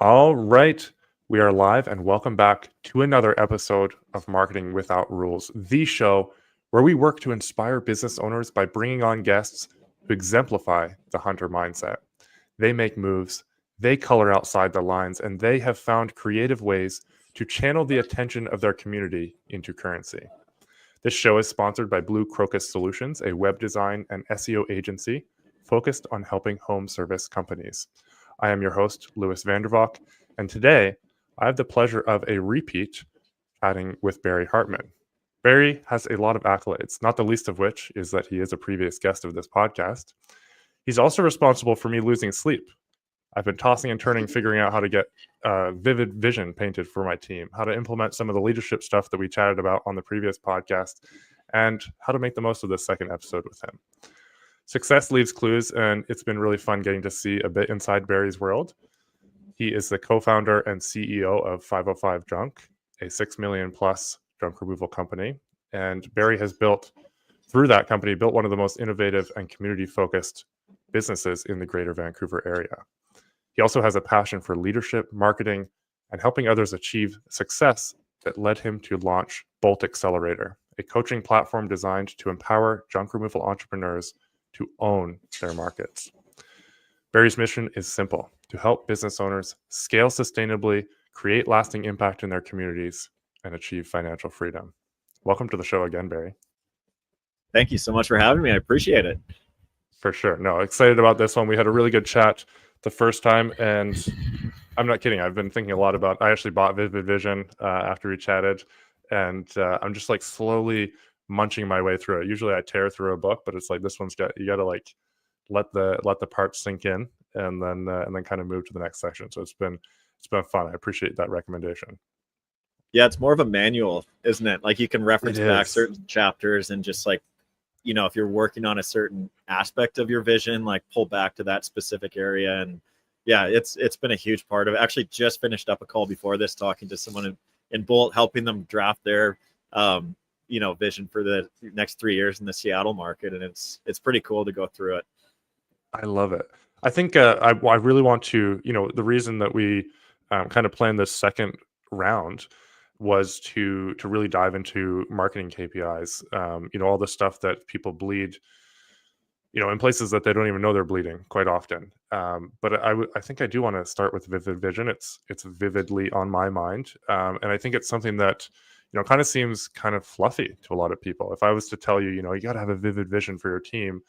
All right, we are live and welcome back to another episode of Marketing Without Rules, the show where we work to inspire business owners by bringing on guests who exemplify the hunter mindset. They make moves, they color outside the lines, and they have found creative ways to channel the attention of their community into currency. This show is sponsored by Blue Crocus Solutions, a web design and SEO agency focused on helping home service companies. I am your host, Louis Vandervalk, and today I have the pleasure of a repeat chatting with Barry Hartman. Barry has a lot of accolades, not the least of which is that he is a previous guest of this podcast. He's also responsible for me losing sleep. I've been tossing and turning, figuring out how to get vivid vision painted for my team, how to implement some of the leadership stuff that we chatted about on the previous podcast, and how to make the most of this second episode with him. Success leaves clues, and it's been really fun getting to see a bit inside Barry's world. He is the co-founder and CEO of 505 Junk, a 6 million plus junk removal company. And Barry has through that company, built one of the most innovative and community-focused businesses in the greater Vancouver area. He also has a passion for leadership, marketing, and helping others achieve success that led him to launch Bolt Accelerator, a coaching platform designed to empower junk removal entrepreneurs to own their markets. Barry's mission is simple: to help business owners scale sustainably, create lasting impact in their communities, and achieve financial freedom. Welcome to the show again, Barry. Thank you so much for having me. I appreciate it. For sure. No, excited about this one. We had a really good chat the first time, and I'm not kidding. I've been thinking a lot about, I actually bought Vivid Vision after we chatted, and I'm just like slowly munching my way through it. Usually I tear through a book, but it's like this one's you got to like let the parts sink in and then kind of move to the next section. So it's been fun. I appreciate that recommendation. Yeah, it's more of a manual, isn't it? Like you can reference back certain chapters and just like, you know, if you're working on a certain aspect of your vision, like pull back to that specific area. And yeah, it's been a huge part of it. Actually just finished up a call before this, talking to someone in Bolt, helping them draft their vision for the next 3 years in the Seattle market. And it's pretty cool to go through it. I love it. I think I really want to, the reason that we kind of planned this second round was to really dive into marketing KPIs, all the stuff that people bleed, in places that they don't even know they're bleeding quite often. But I think I do want to start with Vivid Vision. It's vividly on my mind. And I think it's something that, kind of seems kind of fluffy to a lot of people. If I was to tell you, you got to have a vivid vision for your team,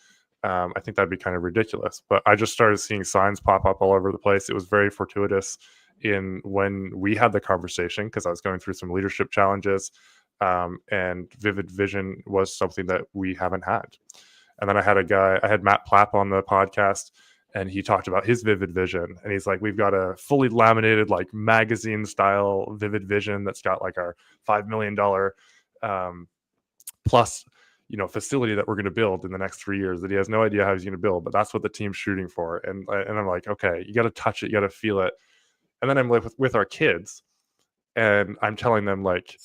I think that'd be kind of ridiculous. But I just started seeing signs pop up all over the place. It was very fortuitous in when we had the conversation, because I was going through some leadership challenges, and Vivid Vision was something that we haven't had. And then I had Matt Plapp on the podcast, and he talked about his Vivid Vision, and he's like, we've got a fully laminated, like magazine style Vivid Vision that's got like our $5 million plus facility that we're going to build in the next 3 years that he has no idea how he's going to build, but that's what the team's shooting for. And I'm like, okay, you got to touch it, you got to feel it. And then I'm with our kids, and I'm telling them, like,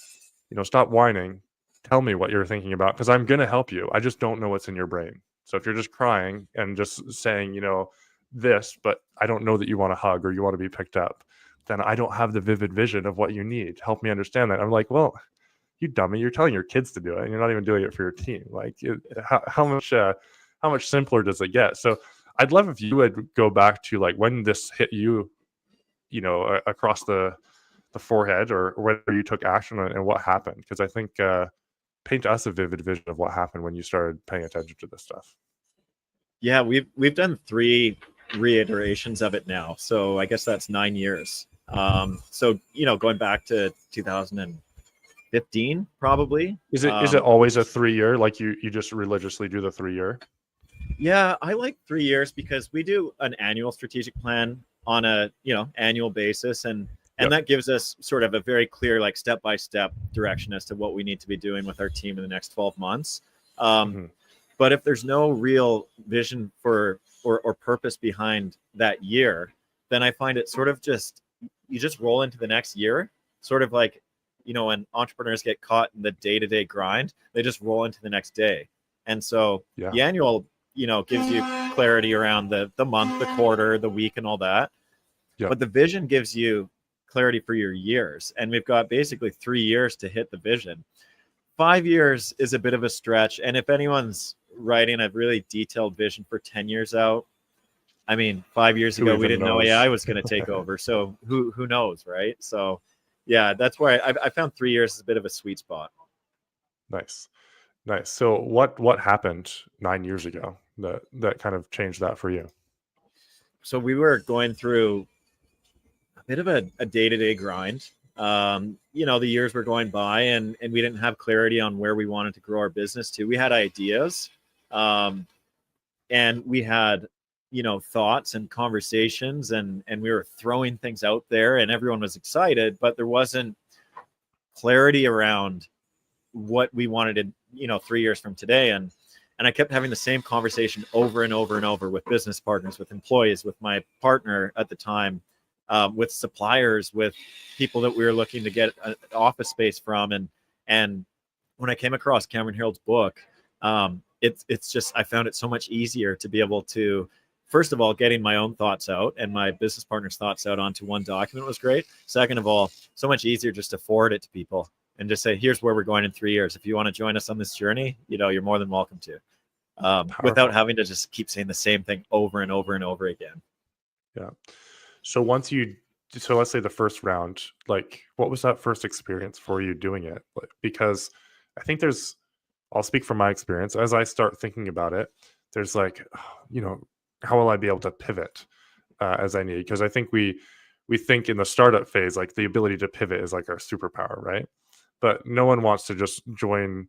stop whining, tell me what you're thinking about, because I'm going to help you. I just don't know what's in your brain. So if you're just crying and just saying, this, but I don't know that you want a hug or you want to be picked up, then I don't have the vivid vision of what you need. Help me understand that. I'm like, well, you dummy, you're telling your kids to do it and you're not even doing it for your team. Like, how much simpler does it get? So I'd love if you would go back to like when this hit you, across the forehead, or whether you took action and what happened. Because I think paint us a vivid vision of what happened when you started paying attention to this stuff. Yeah, we've done 3 reiterations of it now, so I guess that's 9 years. So going back to 2015 probably. Is it always a 3-year, like you just religiously do the 3-year? Yeah, I like 3 years because we do an annual strategic plan on a annual basis, and that gives us sort of a very clear, like, step-by-step direction as to what we need to be doing with our team in the next 12 months. But if there's no real vision for or purpose behind that year, then I find it sort of you just roll into the next year, sort of like, when entrepreneurs get caught in the day-to-day grind, they just roll into the next day. And so the annual, gives you clarity around the month, the quarter, the week, and all that. Yeah. but the vision gives you clarity for your years. And we've got basically 3 years to hit the vision. 5 years is a bit of a stretch. And if anyone's writing a really detailed vision for 10 years out, I mean, 5 years Who ago, we even didn't know knows? AI was going to take over. So who knows, right? So yeah, that's why I found 3 years is a bit of a sweet spot. Nice. Nice. So what happened 9 years ago that kind of changed that for you? So we were going through a bit of a day-to-day grind. The years were going by, and we didn't have clarity on where we wanted to grow our business to. We had ideas, and we had thoughts and conversations, and we were throwing things out there, and everyone was excited, but there wasn't clarity around what we wanted to 3 years from today. And I kept having the same conversation over and over and over with business partners, with employees, with my partner at the time, with suppliers, with people that we were looking to get an office space from. And when I came across Cameron Herold's book, it's just, I found it so much easier to be able to, first of all, getting my own thoughts out and my business partner's thoughts out onto one document was great. Second of all, so much easier just to forward it to people and just say, here's where we're going in 3 years. If you want to join us on this journey, you're more than welcome to, without having to just keep saying the same thing over and over and over again. Yeah. So let's say the first round, like what was that first experience for you doing it? Because I think I'll speak from my experience. As I start thinking about it, there's like, how will I be able to pivot as I need? Because I think we think in the startup phase, like the ability to pivot is like our superpower, right? But no one wants to just join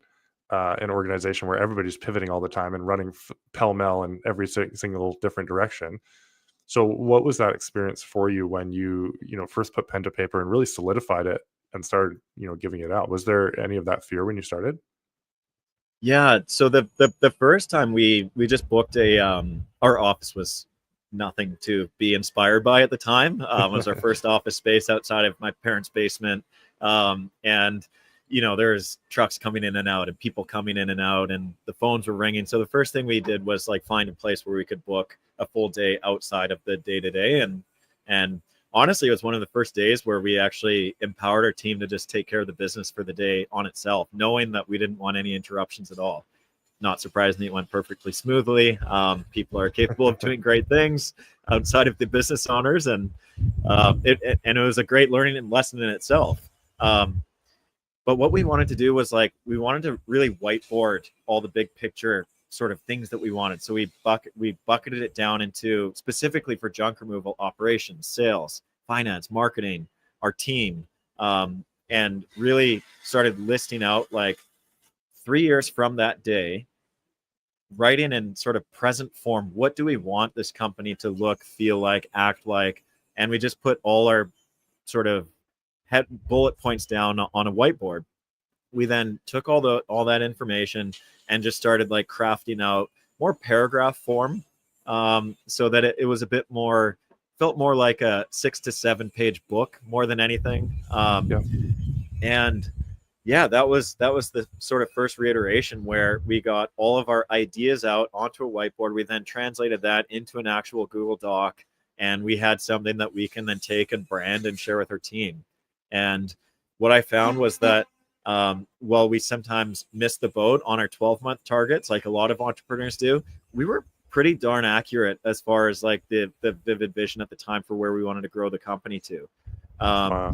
an organization where everybody's pivoting all the time and running pell-mell in every single different direction. So what was that experience for you when you first put pen to paper and really solidified it and started giving it out? Was there any of that fear when you started? Yeah. So the first time we just booked our office was nothing to be inspired by at the time. It was our first office space outside of my parents' basement. And there's trucks coming in and out and people coming in and out and the phones were ringing. So the first thing we did was like find a place where we could book a full day outside of the day to day. And honestly, it was one of the first days where we actually empowered our team to just take care of the business for the day on itself, knowing that we didn't want any interruptions at all. Not surprisingly, it went perfectly smoothly. People are capable of doing great things outside of the business owners, and it was a great learning lesson in itself. But what we wanted to do was we wanted to really whiteboard all the big picture sort of things that we wanted. So we bucketed it down into specifically for junk removal operations, sales, finance, marketing, our team, and really started listing out 3 years from that day, writing in sort of present form, what do we want this company to look, feel like, act like, and we just put all our sort of had bullet points down on a whiteboard. We then took all that information and just started crafting out more paragraph form, so that it was a bit more, felt more like a 6 to 7 page book more than anything. Yeah. And yeah, that was the sort of first reiteration where we got all of our ideas out onto a whiteboard. We then translated that into an actual Google Doc, and we had something that we can then take and brand and share with our team. And what I found was that while we sometimes missed the boat on our 12-month targets, like a lot of entrepreneurs do, we were pretty darn accurate as far as the vivid vision at the time for where we wanted to grow the company to. Wow.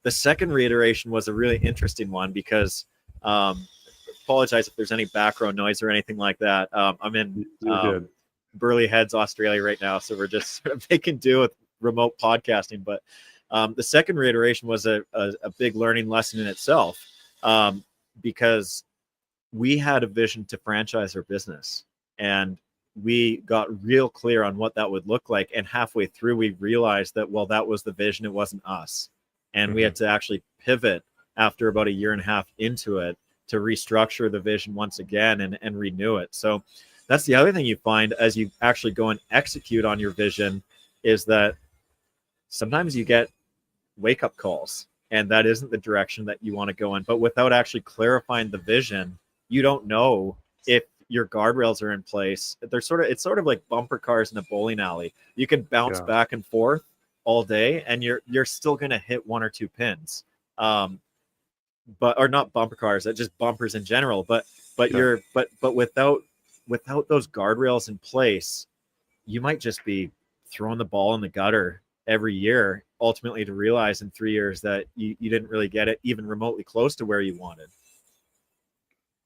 The second reiteration was a really interesting one because apologize if there's any background noise or anything like that. I'm in Burleigh Heads, Australia right now, so we're just sort of making do with remote podcasting. But the second reiteration was a big learning lesson in itself, because we had a vision to franchise our business, and we got real clear on what that would look like. And halfway through, we realized that, well, that was the vision. It wasn't us. And we had to actually pivot after about 1.5 years into it to restructure the vision once again and renew it. So that's the other thing you find as you actually go and execute on your vision, is that sometimes you get wake-up calls, and that isn't the direction that you want to go in. But without actually clarifying the vision, you don't know if your guardrails are in place. It's sort of like bumper cars in a bowling alley. You can bounce back and forth, all day, and you're still going to hit one or two pins. But or not bumper cars, just bumpers in general. But Yeah. without those guardrails in place, you might just be throwing the ball in the gutter every year, ultimately to realize in 3 years that you didn't really get it even remotely close to where you wanted.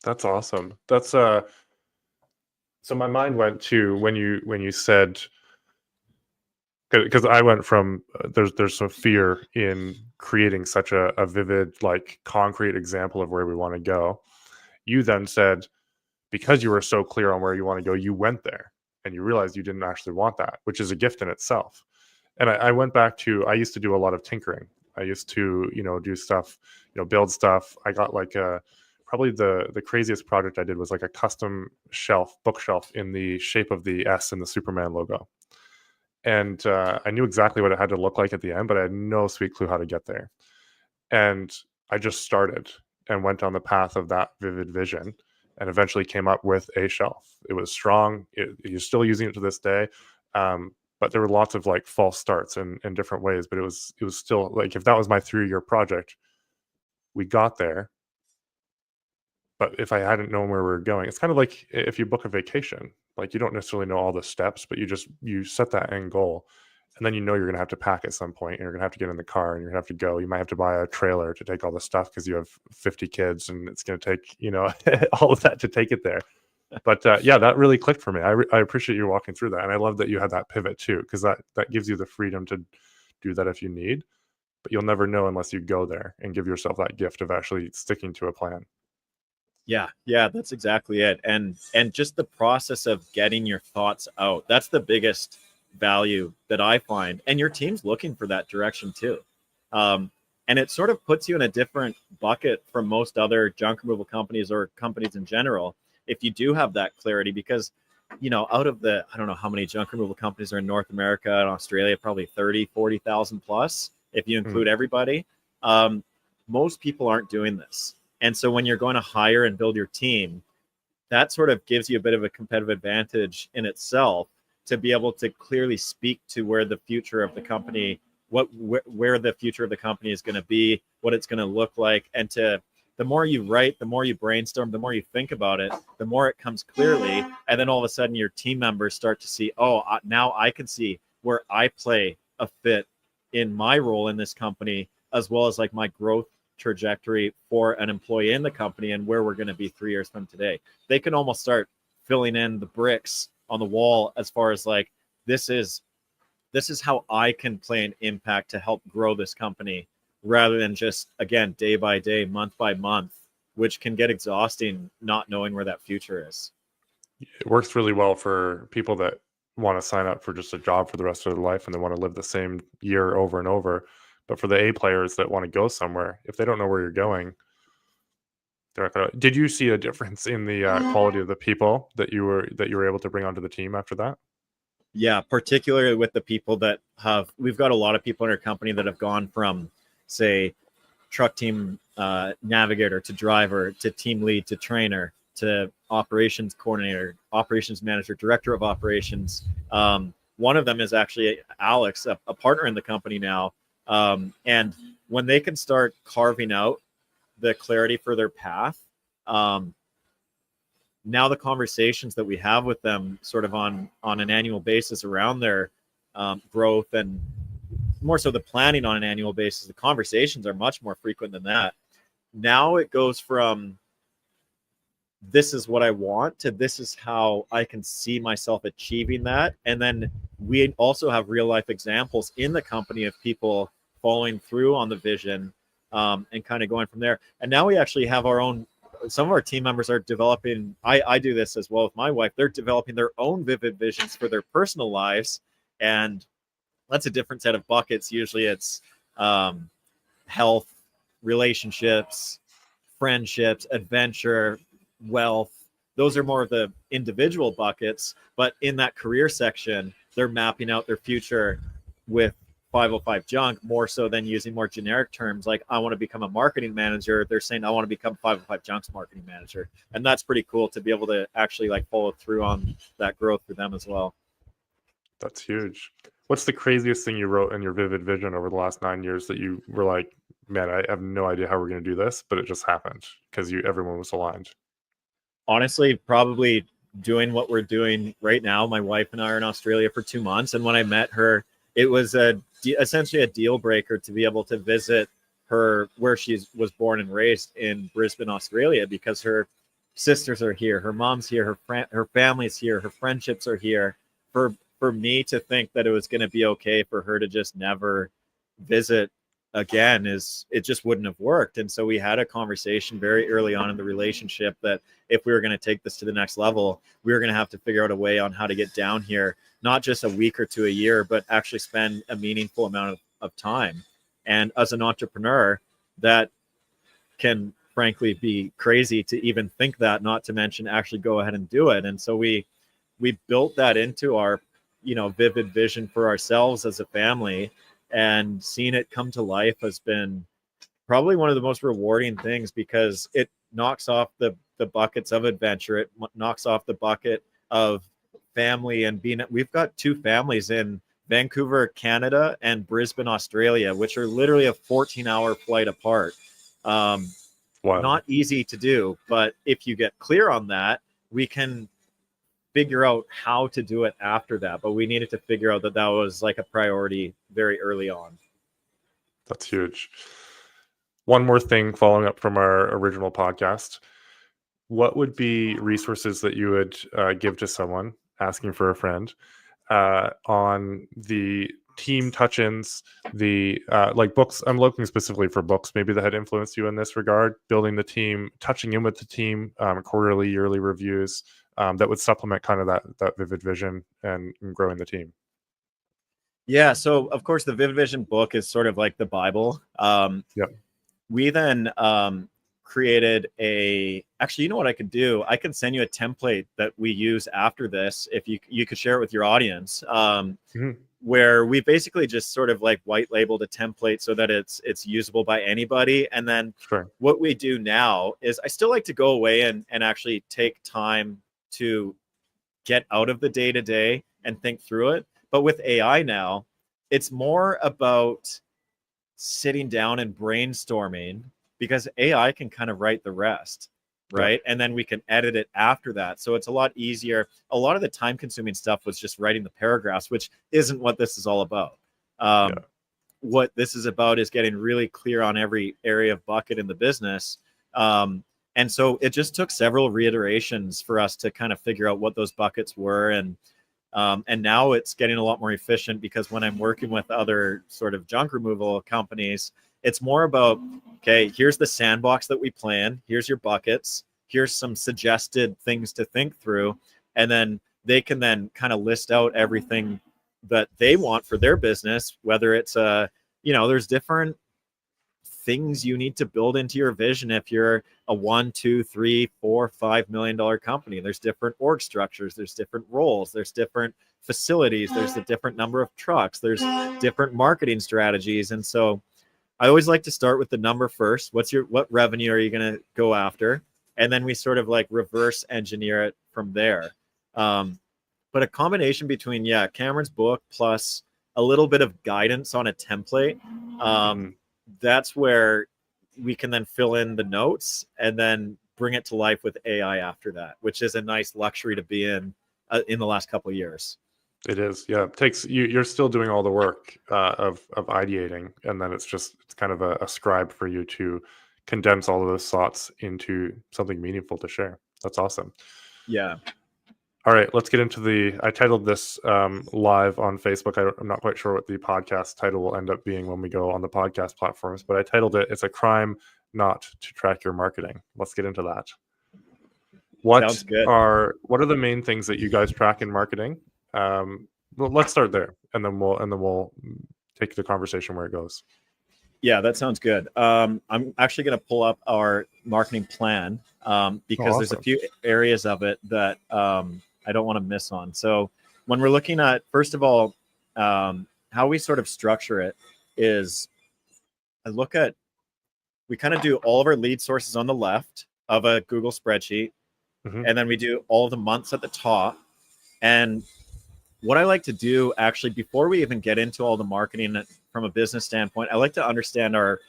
That's awesome. That's so my mind went to when you said, because I went from there's some fear in creating such a vivid, like, concrete example of where we want to go. You then said, because you were so clear on where you want to go, you went there and you realized you didn't actually want that, which is a gift in itself. And I went back to, I used to do a lot of tinkering. I used to, do stuff, build stuff. I got like probably the craziest project I did was like a custom bookshelf in the shape of the S in the Superman logo. And I knew exactly what it had to look like at the end, but I had no sweet clue how to get there. And I just started and went on the path of that vivid vision, and eventually came up with a shelf. It was strong. You're still using it to this day. But there were lots of like false starts in different ways. But it was still like, if that was my 3-year project, we got there. But if I hadn't known where we were going, it's kind of like if you book a vacation, like, you don't necessarily know all the steps, but you set that end goal, and then you're going to have to pack at some point, and you're going to have to get in the car, and you're going to have to go. You might have to buy a trailer to take all the stuff because you have 50 kids, and it's going to take all of that to take it there. But yeah, that really clicked for me. I appreciate you walking through that, and I love that you had that pivot too, because that gives you the freedom to do that if you need. But you'll never know unless you go there and give yourself that gift of actually sticking to a plan. Yeah, that's exactly it. And just the process of getting your thoughts out, that's the biggest value that I find. And your team's looking for that direction too. And it sort of puts you in a different bucket from most other junk removal companies or companies in general, if you do have that clarity. Because out of the, I don't know how many junk removal companies are in North America and Australia, probably 40,000 plus if you include everybody. Most people aren't doing this. And so when you're going to hire and build your team, that sort of gives you a bit of a competitive advantage in itself, to be able to clearly speak to where the future of the company, where the future of the company is going to be, what it's going to look like. And the more you write, the more you brainstorm, the more you think about it, the more it comes clearly. And then all of a sudden your team members start to see, now I can see where I play a fit in my role in this company, as well as like my growth trajectory for an employee in the company, and where we're going to be 3 years from today. They can almost start filling in the bricks on the wall, as far as like, this is how I can play an impact to help grow this company, rather than just, again, day by day, month by month, which can get exhausting, not knowing where that future is. It works really well for people that want to sign up for just a job for the rest of their life, and they want to live the same year over and over. But for the A players that want to go somewhere, if they don't know where you're going, they're not gonna. Did you see a difference in the quality of the people that you were able to bring onto the team after that? Yeah, particularly with the people that we've got a lot of people in our company that have gone from, say, truck team navigator to driver to team lead to trainer to operations coordinator, operations manager, director of operations. One of them is actually Alex, a partner in the company now. And when they can start carving out the clarity for their path, now the conversations that we have with them sort of on an annual basis around their growth, and more so the planning on an annual basis, the conversations are much more frequent than that. Now it goes from, this is what I want, to this is how I can see myself achieving that. And then we also have real life examples in the company of people following through on the vision, and kind of going from there. And now we actually have some of our team members are developing, I do this as well with my wife, they're developing their own vivid visions for their personal lives. And that's a different set of buckets. Usually it's health, relationships, friendships, adventure, wealth. Those are more of the individual buckets. But in that career section, they're mapping out their future with 505 junk, more so than using more generic terms like, I want to become a marketing manager. They're saying, I want to become 505 junk's marketing manager. And that's pretty cool to be able to actually like follow through on that growth for them as well. That's huge. What's the craziest thing you wrote in your vivid vision over the last 9 years that you were like, man, I have no idea how we're going to do this, but it just happened because everyone was aligned? Honestly, probably doing what we're doing right now. My wife and I are in Australia for 2 months, and when I met her, it was essentially a deal breaker to be able to visit her where she was born and raised in Brisbane, Australia, because her sisters are here, her mom's here, her family's here, her friendships are here. For me to think that it was going to be okay for her to just never visit again, is it just wouldn't have worked. And so we had a conversation very early on in the relationship that if we were going to take this to the next level, we were going to have to figure out a way on how to get down here, not just a week or two a year, but actually spend a meaningful amount of time. And as an entrepreneur, that can frankly be crazy to even think that, not to mention actually go ahead and do it. And so we built that into our, vivid vision for ourselves as a family, and seeing it come to life has been probably one of the most rewarding things, because it knocks off the buckets of adventure. It knocks off the bucket of family, and we've got two families in Vancouver, Canada, and Brisbane, Australia, which are literally a 14-hour flight apart. Wow. Not easy to do, but if you get clear on that, we can figure out how to do it after that. But we needed to figure out that was like a priority very early on. That's huge. One more thing following up from our original podcast. What would be resources that you would give to someone asking for a friend on the team touch-ins, the like books? I'm looking specifically for books maybe that had influenced you in this regard, building the team, touching in with the team, quarterly, yearly reviews that would supplement kind of that vivid vision and growing the team. Yeah, so of course the Vivid Vision book is sort of like the Bible. Yep. We then created actually, you know what I could do? I can send you a template that we use after this, if you could share it with your audience, where we basically just sort of like white labeled a template so that it's usable by anybody. And then what we do now is I still like to go away and actually take time to get out of the day-to-day and think through it. But with AI now, it's more about sitting down and brainstorming, because AI can kind of write the rest, right? And then we can edit it after that. So it's a lot easier. A lot of the time-consuming stuff was just writing the paragraphs, which isn't what this is all about. What this is about is getting really clear on every area of bucket in the business. And so it just took several reiterations for us to kind of figure out what those buckets were. And now it's getting a lot more efficient, because when I'm working with other sort of junk removal companies, it's more about, okay, here's the sandbox that we plan. Here's your buckets. Here's some suggested things to think through. And then they can then kind of list out everything that they want for their business, whether it's there's different things you need to build into your vision. If you're a $1, $2, $3, $4, $5 million company, there's different org structures, there's different roles, there's different facilities, there's a different number of trucks, there's different marketing strategies. And so I always like to start with the number first. What revenue are you going to go after? And then we sort of like reverse engineer it from there. But a combination between Cameron's book plus a little bit of guidance on a template. That's where we can then fill in the notes and then bring it to life with AI after that, which is a nice luxury to be in the last couple of years. It is. Yeah. It takes you're still doing all the work of ideating, and then it's kind of a scribe for you to condense all of those thoughts into something meaningful to share. That's awesome. Yeah. All right, let's get into I titled this live on Facebook. I'm not quite sure what the podcast title will end up being when we go on the podcast platforms, but I titled it, "It's a Crime Not to Track Your Marketing." Let's get into that. Sounds good. What are the main things that you guys track in marketing? Well, let's start there, and then we'll take the conversation where it goes. Yeah, that sounds good. I'm actually going to pull up our marketing plan because there's a few areas of it that I don't want to miss on. So when we're looking at, first of all, how we sort of structure it is we kind of do all of our lead sources on the left of a Google spreadsheet. And then we do all of the months at the top. And what I like to do actually before we even get into all the marketing from a business standpoint, I like to understand our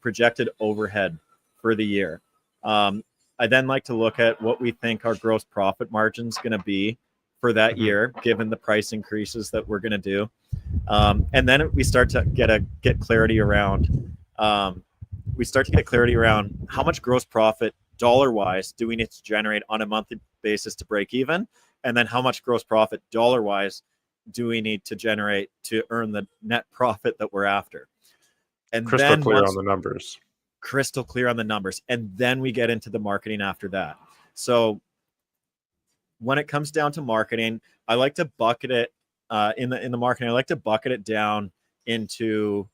projected overhead for the year. I then like to look at what we think our gross profit margin is going to be for that year, given the price increases that we're going to do. And then we start to get clarity around how much gross profit dollar wise do we need to generate on a monthly basis to break even, and then how much gross profit dollar wise do we need to generate to earn the net profit that we're after. And crystal then clear on the numbers. Crystal clear on the numbers, and then we get into the marketing after that. So when it comes down to marketing, I like to bucket it in the marketing. I like to bucket it down into,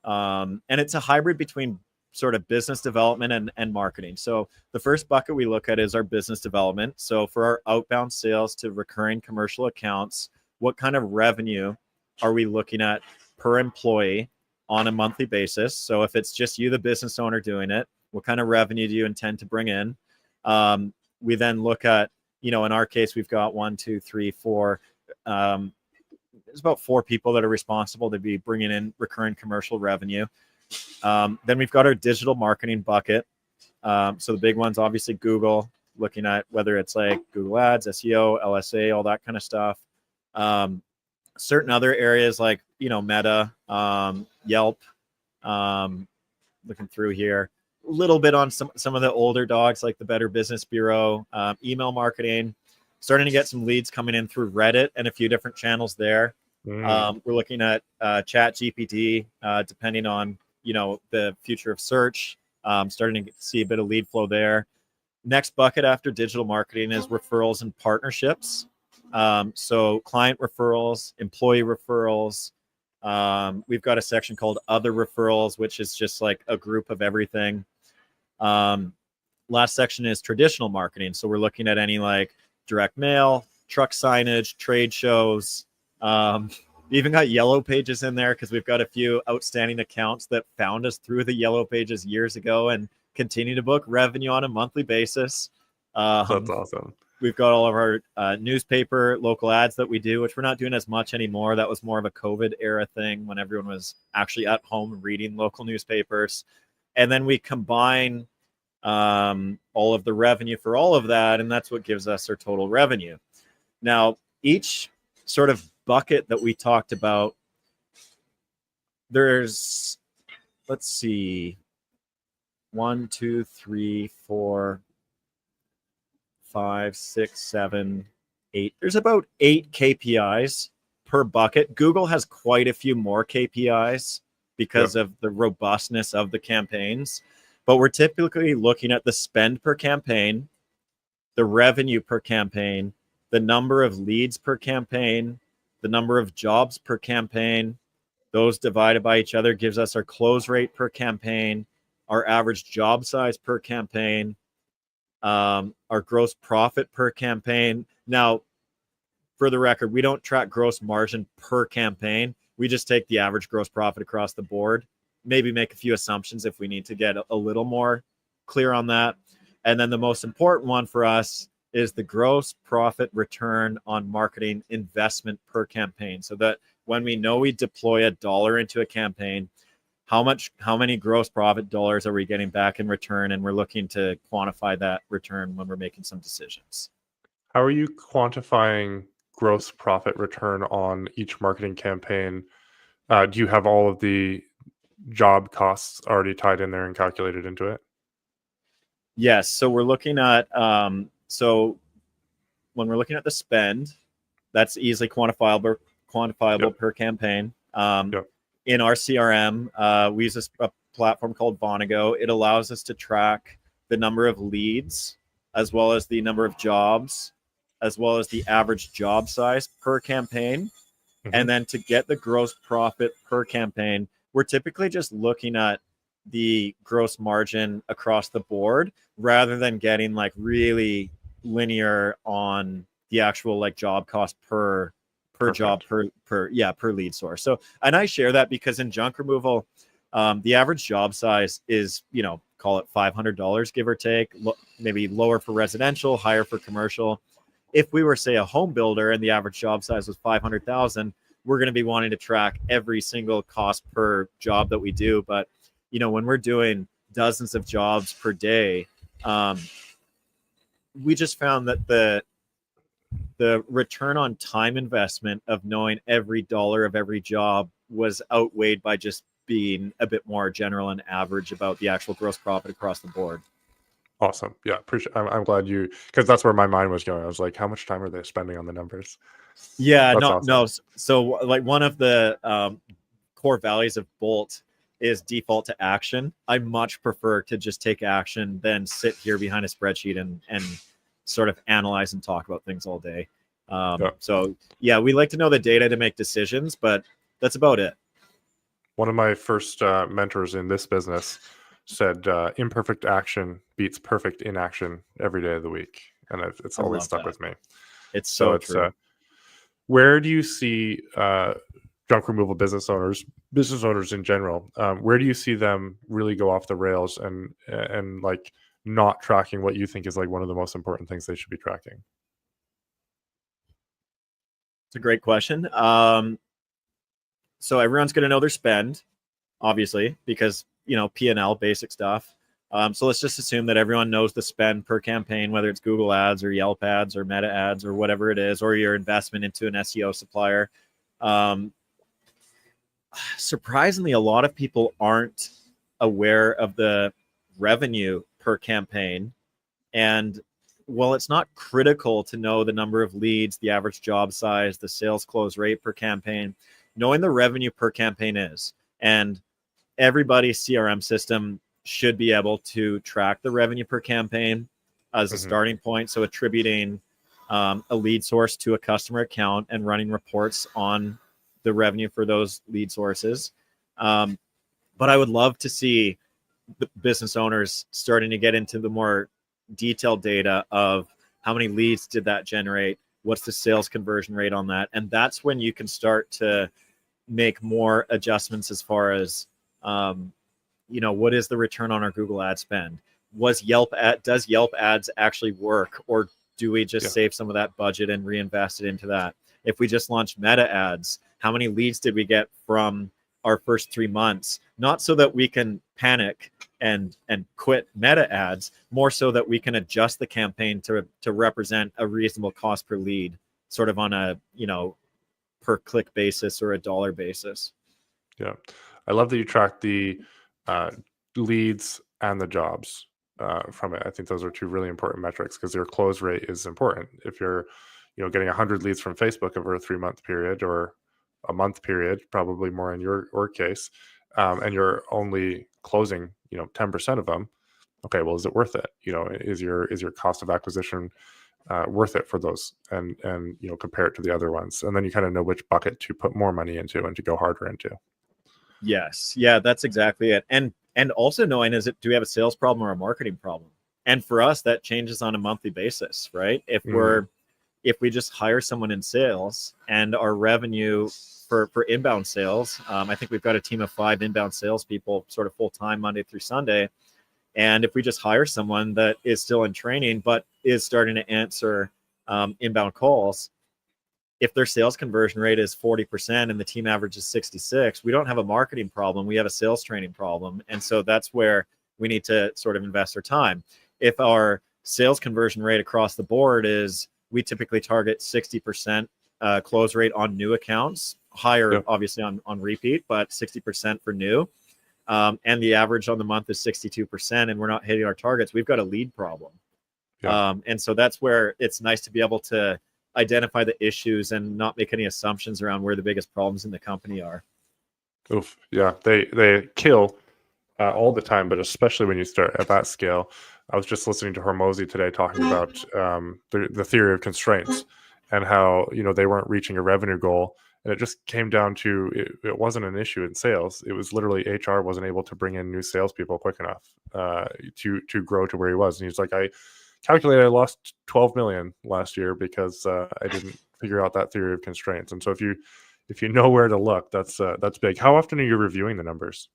and it's a hybrid between sort of business development and marketing. So the first bucket we look at is our business development. So for our outbound sales to recurring commercial accounts, what kind of revenue are we looking at per employee on a monthly basis? So if it's just you, the business owner, doing it, what kind of revenue do you intend to bring in? We then look at, in our case, we've got 1, 2, 3, 4. There's about 4 people that are responsible to be bringing in recurring commercial revenue. Then we've got our digital marketing bucket. So the big ones, obviously Google, looking at whether it's like Google Ads, SEO, LSA, all that kind of stuff. Certain other areas like, Meta, Yelp, looking through here, a little bit on some of the older dogs like the Better Business Bureau, email marketing, starting to get some leads coming in through Reddit and a few different channels there. We're looking at Chat GPT, depending on, the future of search, starting to see a bit of lead flow there. Next bucket after digital marketing is referrals and partnerships. So client referrals, employee referrals. We've got a section called other referrals, which is just like a group of everything. Last section is traditional marketing. So we're looking at any like direct mail, truck signage, trade shows. We even got yellow pages in there because we've got a few outstanding accounts that found us through the yellow pages years ago and continue to book revenue on a monthly basis. That's awesome. We've got all of our newspaper local ads that we do, which we're not doing as much anymore. That was more of a COVID era thing when everyone was actually at home reading local newspapers. And then we combine all of the revenue for all of that, and that's what gives us our total revenue. Now, each sort of bucket that we talked about, there's, let's see, 1, 2, 3, 4, 5, 6, 7, 8. There's about 8 KPIs per bucket. Google has quite a few more KPIs because of the robustness of the campaigns. But we're typically looking at the spend per campaign, the revenue per campaign, the number of leads per campaign, the number of jobs per campaign. Those divided by each other gives us our close rate per campaign, our average job size per campaign, our gross profit per campaign. Now, for the record, we don't track gross margin per campaign. We just take the average gross profit across the board, maybe make a few assumptions if we need to get a little more clear on that. And then the most important one for us is the gross profit return on marketing investment per campaign. So that when we know we deploy $1 into a campaign, how many gross profit dollars are we getting back in return? And we're looking to quantify that return when we're making some decisions. How are you quantifying gross profit return on each marketing campaign? Do you have all of the job costs already tied in there and calculated into it? Yes. So we're looking at, so when we're looking at the spend, that's easily quantifiable per campaign. In our CRM, we use a platform called Vonago. It allows us to track the number of leads, as well as the number of jobs, as well as the average job size per campaign. And then to get the gross profit per campaign, we're typically just looking at the gross margin across the board rather than getting like really linear on the actual like job cost per job per lead source. So, and I share that because in junk removal, the average job size is, call it $500, give or take, maybe lower for residential, higher for commercial. if we were, say, a home builder and the average job size was 500,000, we're going to be wanting to track every single cost per job that we do. But, when we're doing dozens of jobs per day, we just found that the return on time investment of knowing every dollar of every job was outweighed by just being a bit more general and average about the actual gross profit across the board. Awesome. Yeah, appreciate. I'm glad you, because that's where my mind was going. I was like, how much time are they spending on the numbers? Yeah, That's no, awesome. no. So like one of the core values of Bolt is default to action. I much prefer to just take action than sit here behind a spreadsheet and sort of analyze and talk about things all day. So yeah, we like to know the data to make decisions, but that's about it. One of my first mentors in this business said, imperfect action beats perfect inaction every day of the week. And it's I always love stuck that. with me. It's So so it's, true. where do you see junk removal business owners in general? Where do you see them really go off the rails and like not tracking what you think is like one of the most important things they should be tracking? It's a great question. So everyone's going to know their spend, obviously, because P&L, basic stuff. So let's just assume that everyone knows the spend per campaign, whether it's Google ads or Yelp ads or Meta ads or whatever it is, or your investment into an SEO supplier. Surprisingly, a lot of people aren't aware of the revenue per campaign. And while it's not critical to know the number of leads, the average job size, the sales close rate per campaign, knowing the revenue per campaign is. And everybody's CRM system should be able to track the revenue per campaign as a starting point. So attributing a lead source to a customer account and running reports on the revenue for those lead sources. But I would love to see the business owners starting to get into the more detailed data of how many leads did that generate, what's the sales conversion rate on that, and that's when you can start to make more adjustments as far as what is the return on our Google ad spend? Does Yelp ads actually work, or do we just save some of that budget and reinvest it into that? If we just launched Meta ads, how many leads did we get from our first 3 months? Not so that we can panic and quit Meta ads, more so that we can adjust the campaign to represent a reasonable cost per lead, sort of on a per click basis or a dollar basis. Yeah, I love that you track the leads and the jobs from it. I think those are two really important metrics because your close rate is important. If you're getting 100 leads from Facebook over a 3-month period or a month period, probably more in your case, and you're only closing 10% of them, okay, well, is it worth it? Is your cost of acquisition worth it for those, and compare it to the other ones, and then you kind of know which bucket to put more money into and to go harder into. Yes, yeah, that's exactly it. And also knowing, do we have a sales problem or a marketing problem? And for us, that changes on a monthly basis, right? If we just hire someone in sales and our revenue for inbound sales, I think we've got a team of 5 inbound salespeople, sort of full time Monday through Sunday. And if we just hire someone that is still in training but is starting to answer inbound calls, if their sales conversion rate is 40% and the team average is 66, we don't have a marketing problem. We have a sales training problem. And so that's where we need to sort of invest our time. If our sales conversion rate across the board is, we typically target 60% close rate on new accounts, higher obviously on repeat, but 60% for new. And the average on the month is 62%, and we're not hitting our targets, we've got a lead problem. And so that's where it's nice to be able to identify the issues and not make any assumptions around where the biggest problems in the company are. Oof, yeah, they kill all the time, but especially when you start at that scale. I was just listening to Hormozy today talking about the theory of constraints and how they weren't reaching a revenue goal, and it just came down to it wasn't an issue in sales. It was literally HR wasn't able to bring in new salespeople quick enough to grow to where he was. And he's like, I calculated I lost 12 million last year because I didn't figure out that theory of constraints. And so if you know where to look, that's big. How often are you reviewing the numbers?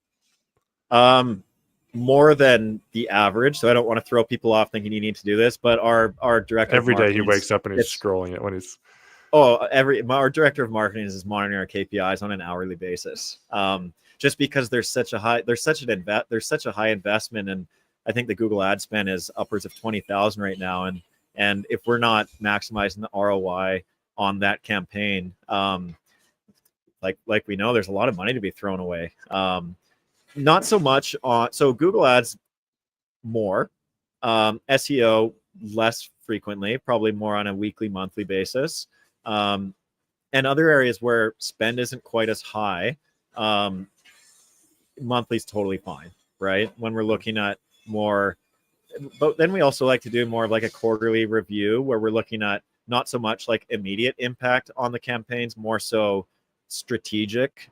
more than the average. So I don't want to throw people off thinking you need to do this, but our director Every of day he marketing wakes up and he's it's scrolling it when he's our director of marketing is monitoring our KPIs on an hourly basis. Just because there's such a high investment, and I think the Google ad spend is upwards of 20,000 right now, and if we're not maximizing the ROI on that campaign, like we know, there's a lot of money to be thrown away. Not so much on Google ads more, SEO less frequently, probably more on a weekly, monthly basis. And other areas where spend isn't quite as high, monthly is totally fine, right? When we're looking at more, but then we also like to do more of like a quarterly review where we're looking at not so much like immediate impact on the campaigns, more so strategic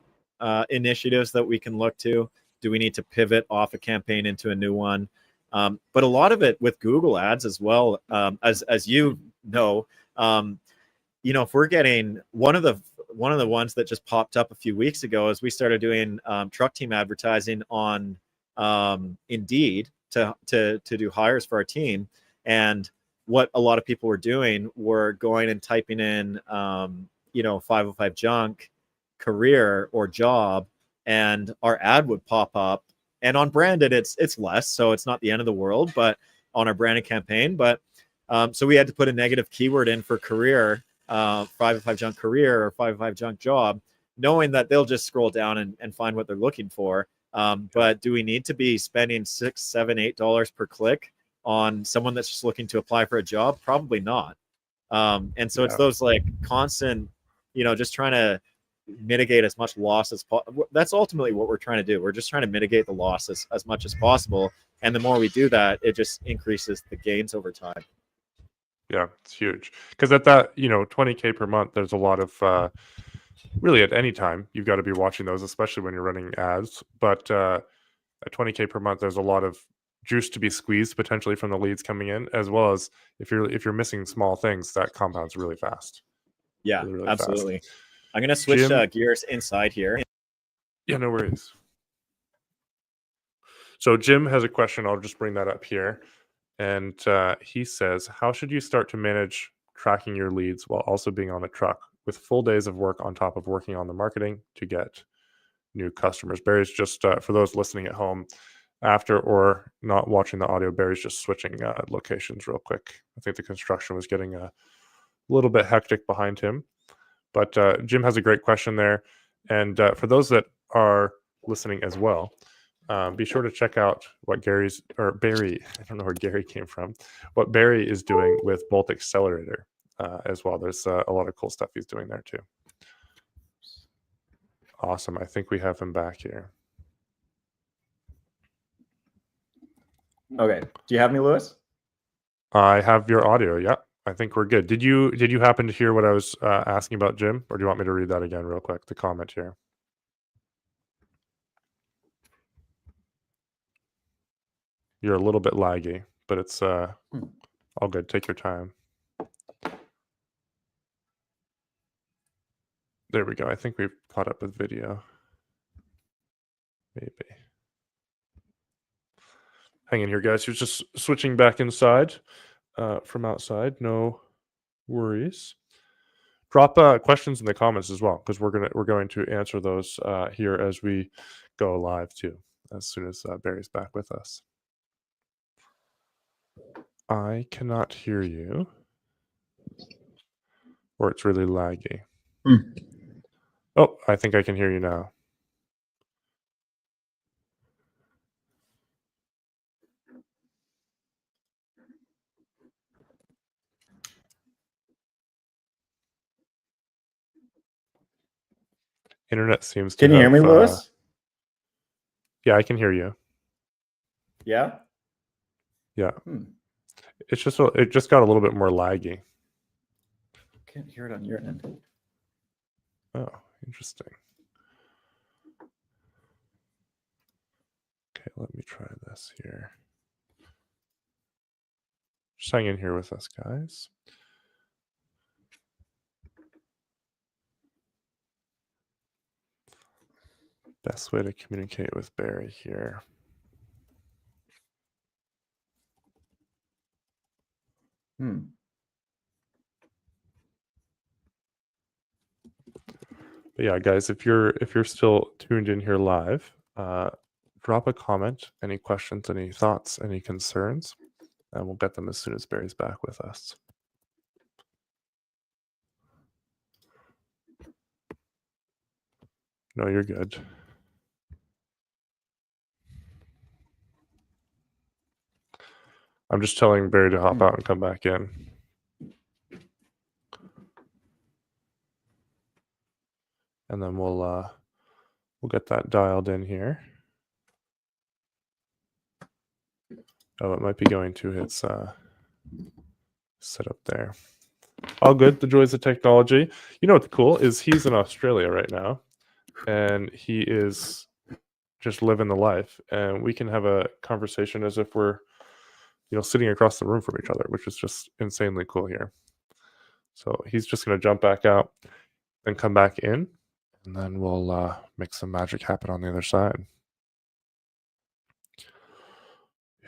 initiatives that we can look to. Do we need to pivot off a campaign into a new one? But a lot of it with Google ads as well, as you know, if we're getting one of the ones that just popped up a few weeks ago is we started doing truck team advertising on Indeed to do hires for our team. And what a lot of people were doing were going and typing in 505 junk career or job, and our ad would pop up. And on branded, it's less, so it's not the end of the world, but on our branded campaign. But so we had to put a negative keyword in for career, 505 junk career or 505 junk job, knowing that they'll just scroll down and find what they're looking for. But do we need to be spending $6, $7, $8 per click on someone that's just looking to apply for a job? Probably not. And so it's those like constant, just trying to mitigate as much loss as possible. That's ultimately what we're trying to do. We're just trying to mitigate the loss as much as possible. And the more we do that, it just increases the gains over time. Yeah, it's huge. Because at that, $20K per month, there's a lot of really at any time you've got to be watching those, especially when you're running ads. But at $20K per month, there's a lot of juice to be squeezed potentially from the leads coming in, as well as if you're missing small things, that compounds really fast. Yeah, really, really absolutely. fast. I'm gonna switch Jim, gears inside here. Yeah, no worries. So Jim has a question. I'll just bring that up here. And he says, how should you start to manage tracking your leads while also being on a truck with full days of work on top of working on the marketing to get new customers? Barry's just, for those listening at home after or not watching the audio, Barry's just switching locations real quick. I think the construction was getting a little bit hectic behind him. But Jim has a great question there. And for those that are listening as well, be sure to check out what Barry, I don't know where Gary came from, what Barry is doing with Bolt Accelerator as well. There's a lot of cool stuff he's doing there too. Awesome. I think we have him back here. Okay. Do you have me, Lewis? I have your audio. Yeah, I think we're good. Did you happen to hear what I was asking about, Jim? Or do you want me to read that again real quick, the comment here? You're a little bit laggy, but it's all good. Take your time. There we go. I think we've caught up with video. Maybe. Hang in here, guys. He was just switching back inside from outside. No worries. Drop questions in the comments as well, because we're going to answer those here as we go live too, as soon as Barry's back with us. I cannot hear you, or it's really laggy. Oh, I think I can hear you now. Internet seems to Can you hear me, Lewis? Yeah, I can hear you. Yeah. Yeah. It's just it just got a little bit more laggy. Can't hear it on your end. Oh, interesting. Okay, let me try this here. Just hang in here with us, guys. Best way to communicate with Barry here. Hmm. But yeah, guys, if you're still tuned in here live, drop a comment, any questions, any thoughts, any concerns, and we'll get them as soon as Barry's back with us. No, you're good. I'm just telling Barry to hop out and come back in. And then we'll get that dialed in here. Oh, it might be going to his setup there. All good. The joys of technology. You know what's cool is he's in Australia right now, and he is just living the life. And we can have a conversation as if we're, sitting across the room from each other, which is just insanely cool here. So he's just going to jump back out and come back in, and then we'll make some magic happen on the other side.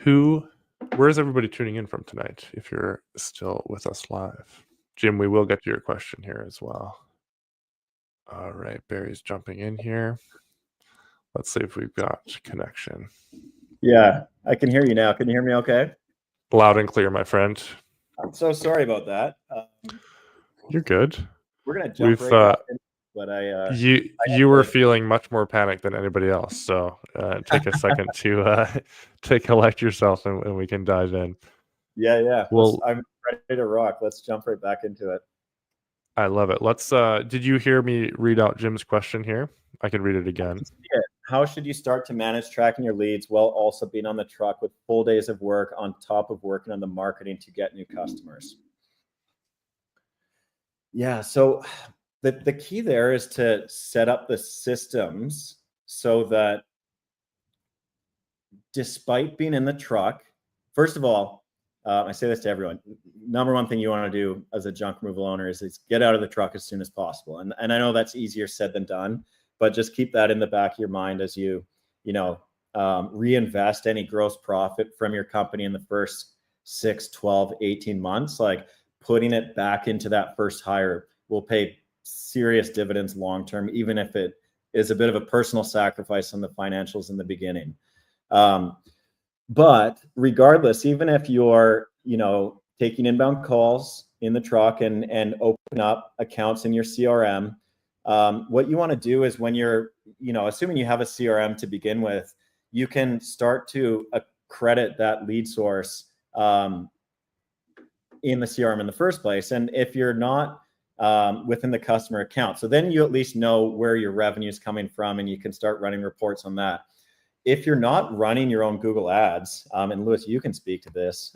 Where is everybody tuning in from tonight? If you're still with us live, Jim, we will get to your question here as well. All right, Barry's jumping in here. Let's see if we've got connection. Yeah, I can hear you now. Can you hear me okay? Loud and clear, my friend. I'm so sorry about that. You're good. We're gonna jump right back in, but you were feeling much more panicked than anybody else, so take a second to collect yourself, and we can dive in. Yeah. Well, I'm ready to rock. Let's jump right back into it. I love it. Let's. Did you hear me read out Jim's question here? I can read it again. How should you start to manage tracking your leads while also being on the truck with full days of work on top of working on the marketing to get new customers? Yeah, so the key there is to set up the systems so that despite being in the truck, first of all, I say this to everyone, number one thing you want to do as a junk removal owner is get out of the truck as soon as possible. And I know that's easier said than done, but just keep that in the back of your mind as you reinvest any gross profit from your company in the first 6, 12, 18 months. Like putting it back into that first hire will pay serious dividends long-term, even if it is a bit of a personal sacrifice on the financials in the beginning. But regardless, even if you're, taking inbound calls in the truck and open up accounts in your CRM, what you want to do is when you're, assuming you have a CRM to begin with, you can start to credit that lead source in the CRM in the first place. And if you're not within the customer account, so then you at least know where your revenue is coming from and you can start running reports on that. If you're not running your own Google ads, and Lewis, you can speak to this,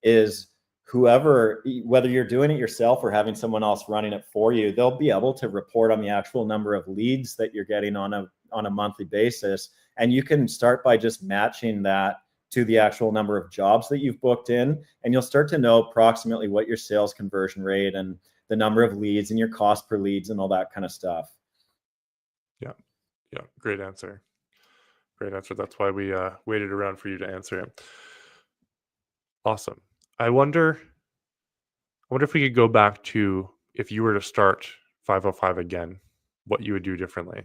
is whoever, whether you're doing it yourself or having someone else running it for you, they'll be able to report on the actual number of leads that you're getting on a monthly basis. And you can start by just matching that to the actual number of jobs that you've booked in. And you'll start to know approximately what your sales conversion rate and the number of leads and your cost per leads and all that kind of stuff. Yeah. Great answer. That's why we waited around for you to answer it. Awesome. I wonder if we could go back to if you were to start 505 again, what you would do differently.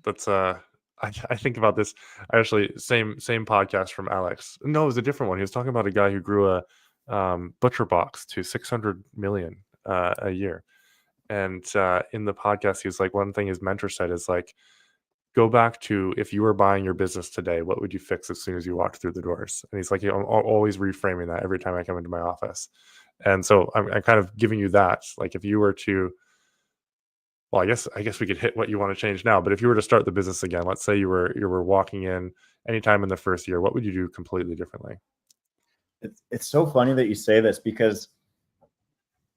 That's I think about this. I actually same podcast from Alex. No, it was a different one. He was talking about a guy who grew a butcher box to 600 million a year. And in the podcast, he was like, one thing his mentor said is like, go back to if you were buying your business today, what would you fix as soon as you walked through the doors? And he's like, I'm always reframing that every time I come into my office. And so I'm kind of giving you that. Like if you were to, well, I guess we could hit what you want to change now. But if you were to start the business again, let's say you were walking in anytime in the first year, what would you do completely differently? It's so funny that you say this because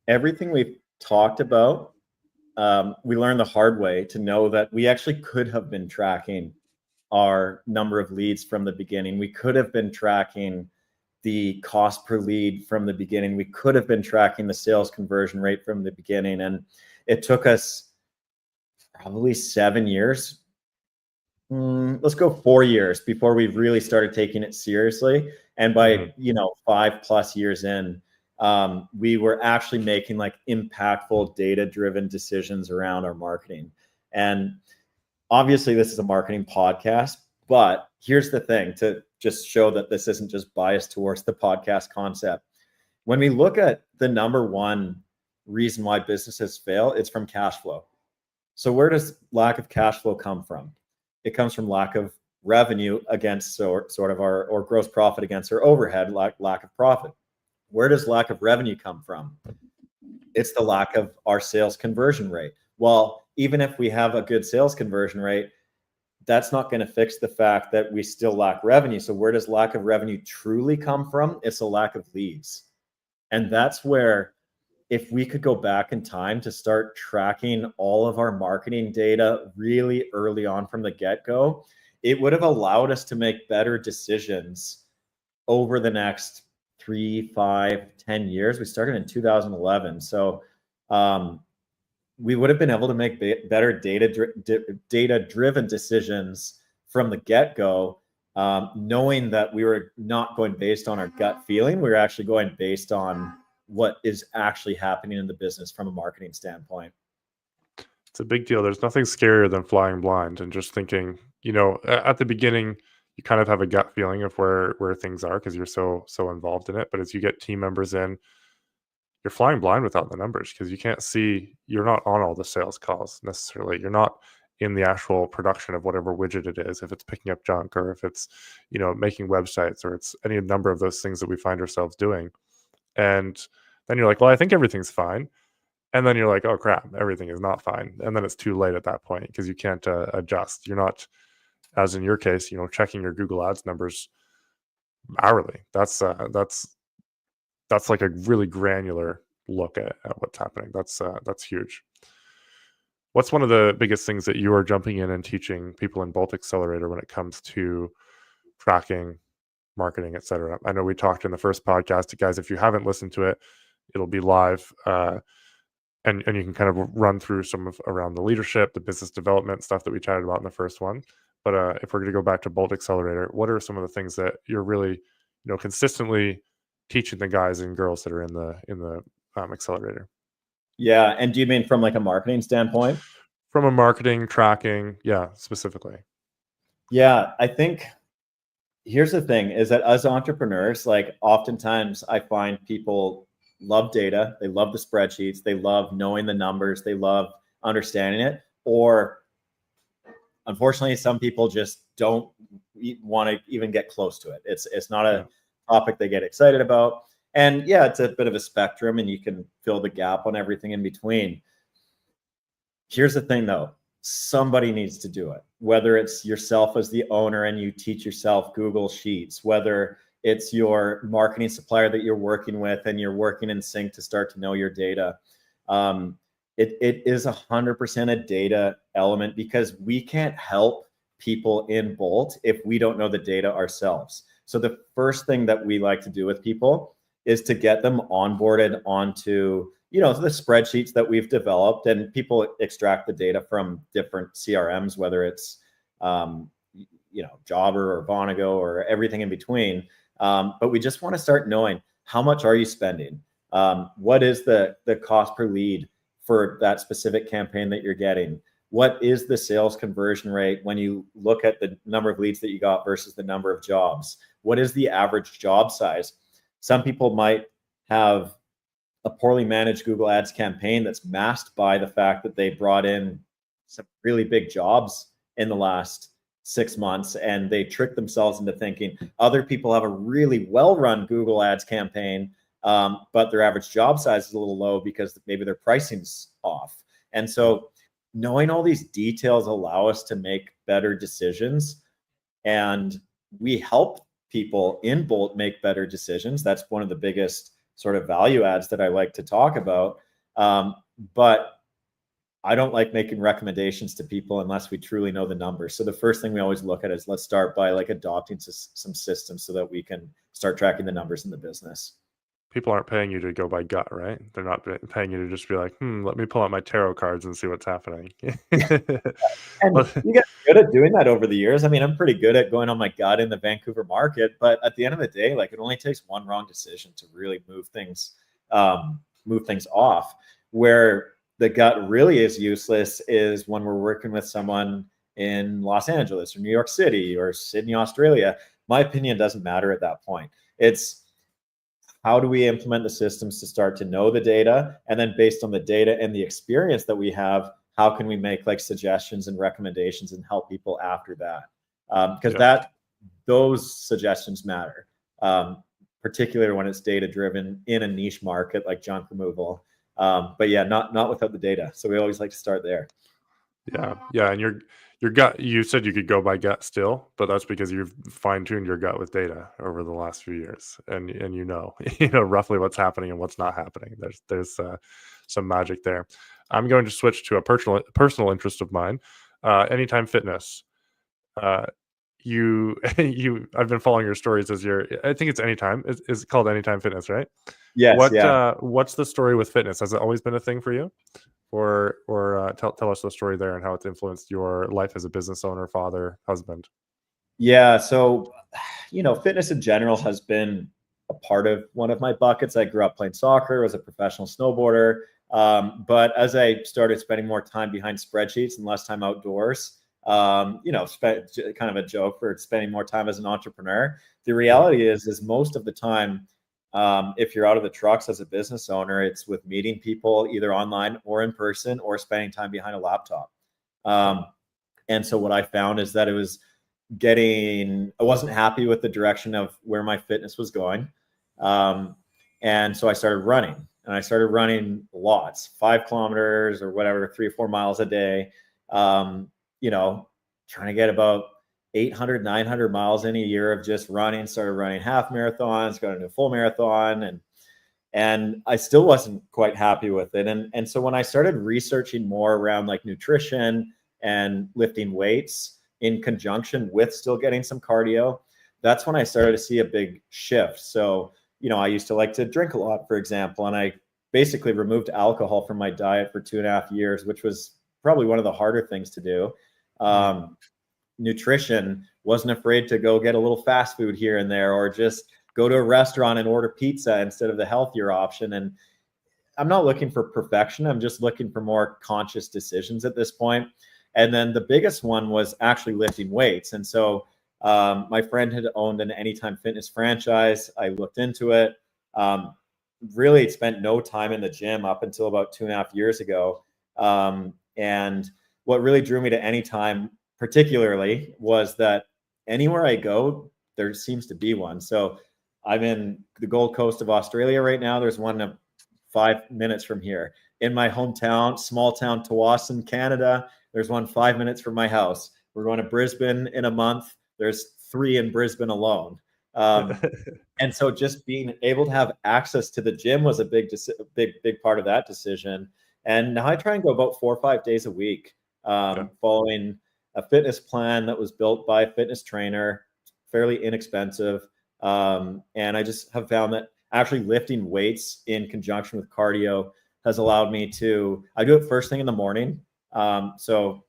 everything we've talked about, we learned the hard way to know that we actually could have been tracking our number of leads from the beginning. We could have been tracking the cost per lead from the beginning. We could have been tracking the sales conversion rate from the beginning. And it took us probably 7 years. Let's go 4 years before we really started taking it seriously. And by, 5+ years in, we were actually making like impactful data-driven decisions around our marketing. And obviously this is a marketing podcast, but here's the thing to just show that this isn't just biased towards the podcast concept. When we look at the number one reason why businesses fail, it's from cash flow. So where does lack of cash flow come from? It comes from lack of revenue against sort of our, or gross profit against our overhead, lack of profit. Where does lack of revenue come from? It's the lack of our sales conversion rate. Well, even if we have a good sales conversion rate, that's not going to fix the fact that we still lack revenue. So where does lack of revenue truly come from? It's a lack of leads. And that's where, if we could go back in time to start tracking all of our marketing data really early on from the get-go, it would have allowed us to make better decisions over the next 3, 5, 10 years. We started in 2011. So we would have been able to make better data-driven decisions from the get-go, knowing that we were not going based on our gut feeling. We were actually going based on what is actually happening in the business from a marketing standpoint. It's a big deal. There's nothing scarier than flying blind and just thinking, at the beginning, you kind of have a gut feeling of where things are because you're so involved in it. But as you get team members in, you're flying blind without the numbers because you can't see, you're not on all the sales calls necessarily. You're not in the actual production of whatever widget it is, if it's picking up junk or if it's, making websites or it's any number of those things that we find ourselves doing. And then you're like, well, I think everything's fine. And then you're like, oh crap, everything is not fine. And then it's too late at that point because you can't adjust. You're not, as in your case, checking your Google Ads numbers hourly. That's like a really granular look at what's happening. That's huge. What's one of the biggest things that you are jumping in and teaching people in Bolt Accelerator when it comes to tracking, marketing, etc.? I know we talked in the first podcast, guys. If you haven't listened to it, it'll be live, and you can kind of run through some of around the leadership, the business development stuff that we chatted about in the first one. But if we're going to go back to Bolt Accelerator, what are some of the things that you're really, consistently teaching the guys and girls that are in the accelerator? Yeah, and do you mean from like a marketing standpoint? From a marketing, tracking, yeah, specifically. Yeah, I think here's the thing is that as entrepreneurs, like oftentimes I find people love data, they love the spreadsheets, they love knowing the numbers, they love understanding it, or unfortunately, some people just don't want to even get close to it. It's not a topic they get excited about. And yeah, it's a bit of a spectrum and you can fill the gap on everything in between. Here's the thing though, somebody needs to do it, whether it's yourself as the owner and you teach yourself Google Sheets, whether it's your marketing supplier that you're working with and you're working in sync to start to know your data. It is 100% a data element because we can't help people in Bolt if we don't know the data ourselves. So the first thing that we like to do with people is to get them onboarded onto, the spreadsheets that we've developed, and people extract the data from different CRMs, whether it's, Jobber or Vonago or everything in between. But we just want to start knowing how much are you spending? What is the cost per lead for that specific campaign that you're getting? What is the sales conversion rate when you look at the number of leads that you got versus the number of jobs? What is the average job size? Some people might have a poorly managed Google Ads campaign that's masked by the fact that they brought in some really big jobs in the last 6 months, and they trick themselves into thinking other people have a really well-run Google Ads campaign, but their average job size is a little low because maybe their pricing's off. And so knowing all these details allow us to make better decisions, and we help people in Bolt make better decisions. That's one of the biggest sort of value adds that I like to talk about. But I don't like making recommendations to people unless we truly know the numbers. So the first thing we always look at is let's start by like adopting some systems so that we can start tracking the numbers in the business. People aren't paying you to go by gut, right? They're not paying you to just be like, let me pull out my tarot cards and see what's happening. And you get good at doing that over the years. I mean, I'm pretty good at going on my gut in the Vancouver market, but at the end of the day, like it only takes one wrong decision to really move things move things off. Where the gut really is useless is when we're working with someone in Los Angeles or New York City or Sydney, Australia. My opinion doesn't matter at that point. It's how do we implement the systems to start to know the data, and then based on the data and the experience that we have, how can we make like suggestions and recommendations and help people after that? Because those suggestions matter, particularly when it's data driven in a niche market like junk removal. But yeah, not without the data. So we always like to start there. Yeah, and your gut. You said you could go by gut still, but that's because you've fine tuned your gut with data over the last few years, and you know roughly what's happening and what's not happening. There's some magic there. I'm going to switch to a personal interest of mine, Anytime Fitness. I've been following your stories as I think it's Anytime. It's called Anytime Fitness, right? Yes. Yeah. What's the story with fitness? Has it always been a thing for you? Or tell us the story there and how it's influenced your life as a business owner, father, husband. Yeah. So, fitness in general has been a part of one of my buckets. I grew up playing soccer, was a professional snowboarder. But as I started spending more time behind spreadsheets and less time outdoors, spent kind of a joke for spending more time as an entrepreneur. The reality is most of the time, if you're out of the trucks as a business owner, it's with meeting people either online or in person or spending time behind a laptop. And so what I found is that I wasn't happy with the direction of where my fitness was going. And so I started running, and I started running lots, 5 kilometers or whatever, 3 or 4 miles a day. Trying to get about 800, 900 miles in a year of just running. Started running half marathons, got into a full marathon, and I still wasn't quite happy with it. And so when I started researching more around like nutrition and lifting weights in conjunction with still getting some cardio, that's when I started to see a big shift. So, I used to like to drink a lot, for example, and I basically removed alcohol from my diet for 2.5 years, which was probably one of the harder things to do. Nutrition, wasn't afraid to go get a little fast food here and there, or just go to a restaurant and order pizza instead of the healthier option. And I'm not looking for perfection. I'm just looking for more conscious decisions at this point. And then the biggest one was actually lifting weights. And so my friend had owned an Anytime Fitness franchise. I looked into it. Really spent no time in the gym up until about 2.5 years ago. And what really drew me to Anytime particularly was that anywhere I go, there seems to be one. So I'm in the Gold Coast of Australia right now. There's one 5 minutes from here. In my hometown, small town Tawasin, Canada, there's one 5 minutes from my house. We're going to Brisbane in a month. There's 3 in Brisbane alone. And so just being able to have access to the gym was a big part of that decision. And now I try and go about 4 or 5 days a week, following a fitness plan that was built by a fitness trainer, fairly inexpensive. And I just have found that actually lifting weights in conjunction with cardio has allowed me I do it first thing in the morning. So,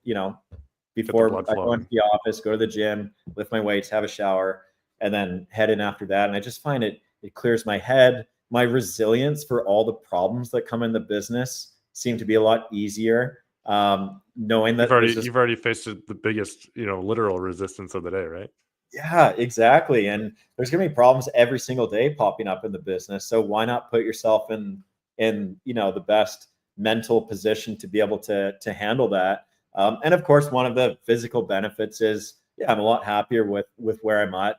before I go into the office, go to the gym, lift my weights, have a shower, and then head in after that. And I just find it clears my head. My resilience for all the problems that come in the business seem to be a lot easier. Knowing that you've already faced the biggest, literal resistance of the day, right? Yeah, exactly. And there's going to be problems every single day popping up in the business. So why not put yourself in the best mental position to be able to handle that? And of course, one of the physical benefits is, I'm a lot happier with where I'm at,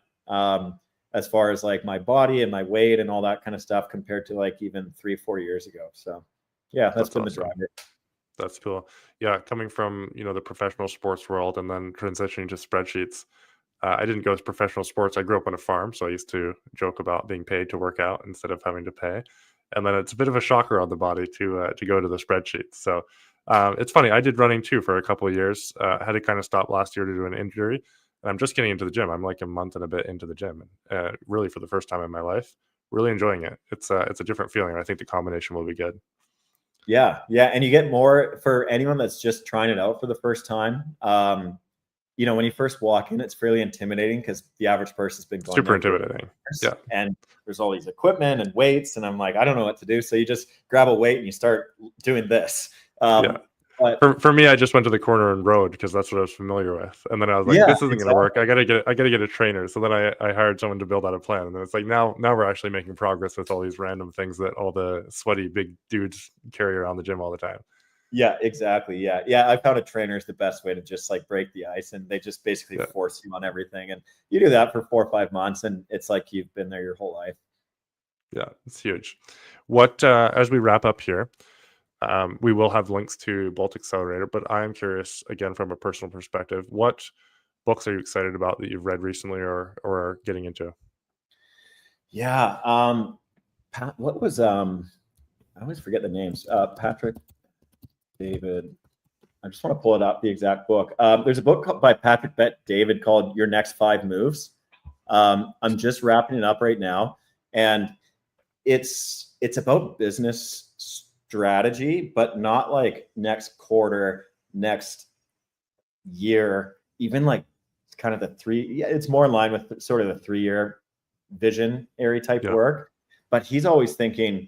as far as like my body and my weight and all that kind of stuff compared to like even 3 or 4 years ago. So that's been awesome. The driver. That's cool. Yeah, coming from the professional sports world and then transitioning to spreadsheets. I didn't go to professional sports. I grew up on a farm, so I used to joke about being paid to work out instead of having to pay. And then it's a bit of a shocker on the body to go to the spreadsheets. So it's funny. I did running too for a couple of years. I had to kind of stop last year due to an injury, and I'm just getting into the gym. I'm like a month and a bit into the gym, really for the first time in my life. Really enjoying it. It's a different feeling. I think the combination will be good. Yeah. And you get more for anyone that's just trying it out for the first time. when you first walk in, it's fairly intimidating because the average person's been going Super there intimidating. Yeah. and there's all these equipment and weights, and I'm like, I don't know what to do. So you just grab a weight and you start doing this. Yeah. But For me, I just went to the corner and rode because that's what I was familiar with. And then I was like, yeah, this isn't exactly. going to work. I gotta get a trainer. So then I hired someone to build out a plan. And then it's like, now we're actually making progress with all these random things that all the sweaty big dudes carry around the gym all the time. Yeah, exactly. Yeah. I found a trainer is the best way to just like break the ice, and they just basically force you on everything. And you do that for 4 or 5 months, and it's like you've been there your whole life. Yeah, it's huge. What as we wrap up here, we will have links to Bolt Accelerator, but I am curious, again, from a personal perspective, what books are you excited about that you've read recently or are getting into? Yeah. What was I always forget the names. Patrick, David. I just want to pull it up, the exact book. There's a book by Patrick David called Your Next 5 Moves. I'm just wrapping it up right now, and it's about business strategy, but not like next quarter, next year, even like kind of the 3. Yeah, it's more in line with sort of the 3-year visionary type work. But he's always thinking,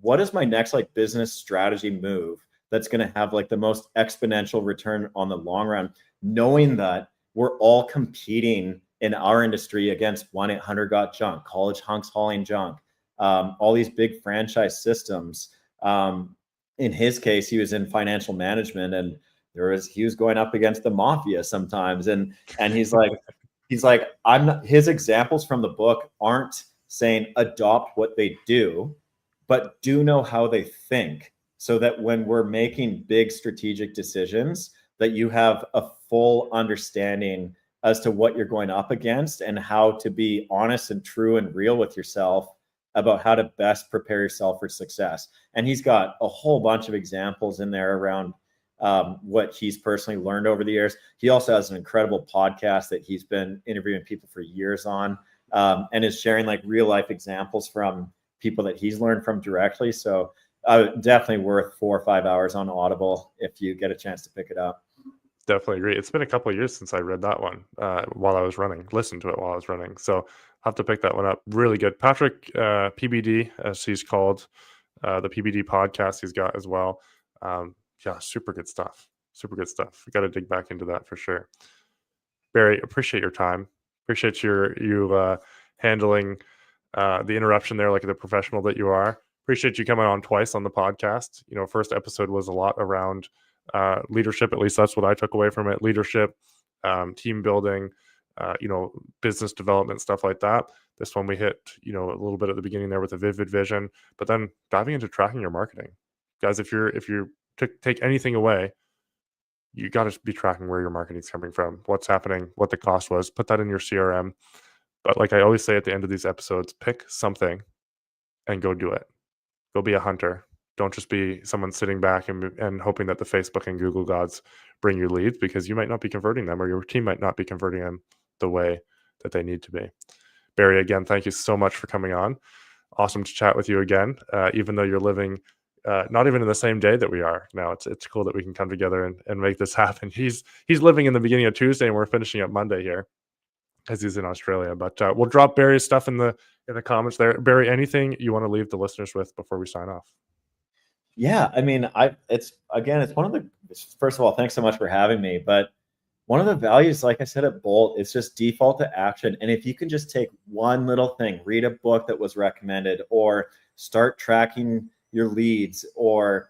what is my next like business strategy move that's going to have like the most exponential return on the long run, knowing that we're all competing in our industry against 1-800-GOT-JUNK, college hunks hauling junk, all these big franchise systems. In his case, he was in financial management, and he was going up against the mafia sometimes. And he's like, I'm not, his examples from the book aren't saying adopt what they do, but do know how they think, so that when we're making big strategic decisions, that you have a full understanding as to what you're going up against and how to be honest and true and real with yourself about how to best prepare yourself for success. And he's got a whole bunch of examples in there around what he's personally learned over the years. He also has an incredible podcast that he's been interviewing people for years on, and is sharing like real life examples from people that he's learned from directly. So definitely worth 4 or 5 hours on Audible if you get a chance to pick it up. Definitely agree. It's been a couple of years since I read that one while I was running, listened to it while I was running. So I'll have to pick that one up. Really good. Patrick, PBD, as he's called, the PBD podcast he's got as well. Yeah, super good stuff. Super good stuff. We got to dig back into that for sure. Barry, appreciate your time. Appreciate you handling the interruption there like the professional that you are. Appreciate you coming on twice on the podcast. First episode was a lot around leadership. At least that's what I took away from it. Leadership, team building, business development, stuff like that. This one we hit, a little bit at the beginning there with a vivid vision, but then diving into tracking your marketing. Guys, if you take anything away, you got to be tracking where your marketing is coming from, what's happening, what the cost was, put that in your CRM. But like I always say at the end of these episodes, pick something and go do it. Go be a hunter. Don't just be someone sitting back and hoping that the Facebook and Google gods bring you leads, because you might not be converting them, or your team might not be converting them the way that they need to be. Barry, again, thank you so much for coming on. Awesome to chat with you again, even though you're living not even in the same day that we are now. It's cool that we can come together and make this happen. He's living in the beginning of Tuesday, and we're finishing up Monday here because he's in Australia. But we'll drop Barry's stuff in the comments there. Barry, anything you want to leave the listeners with before we sign off? Yeah, I mean, it's one of the, first of all, thanks so much for having me. But one of the values, like I said at Bolt, is just default to action. And if you can just take one little thing, read a book that was recommended, or start tracking your leads, or,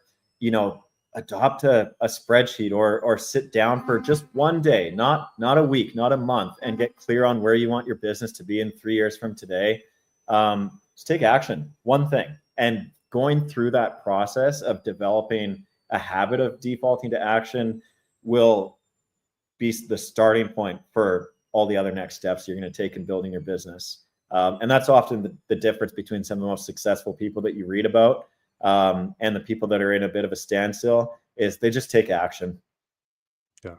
adopt a spreadsheet, or sit down for just one day, not a week, not a month, and get clear on where you want your business to be in 3 years from today. Just take action, one thing. And going through that process of developing a habit of defaulting to action will be the starting point for all the other next steps you're going to take in building your business. And that's often the difference between some of the most successful people that you read about and the people that are in a bit of a standstill, is they just take action. Yeah.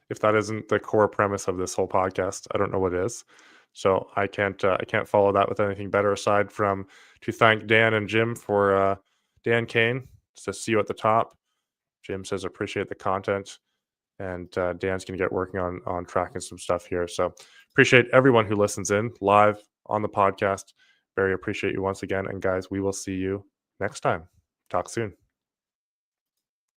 If that isn't the core premise of this whole podcast, I don't know what is. So I can't follow that with anything better, aside from to thank Dan and Jim for Dan Kane says, see you at the top. Jim says, appreciate the content. and Dan's going to get working on tracking some stuff here. So appreciate everyone who listens in live on the podcast. Very appreciate you once again. And guys, we will see you next time. Talk soon.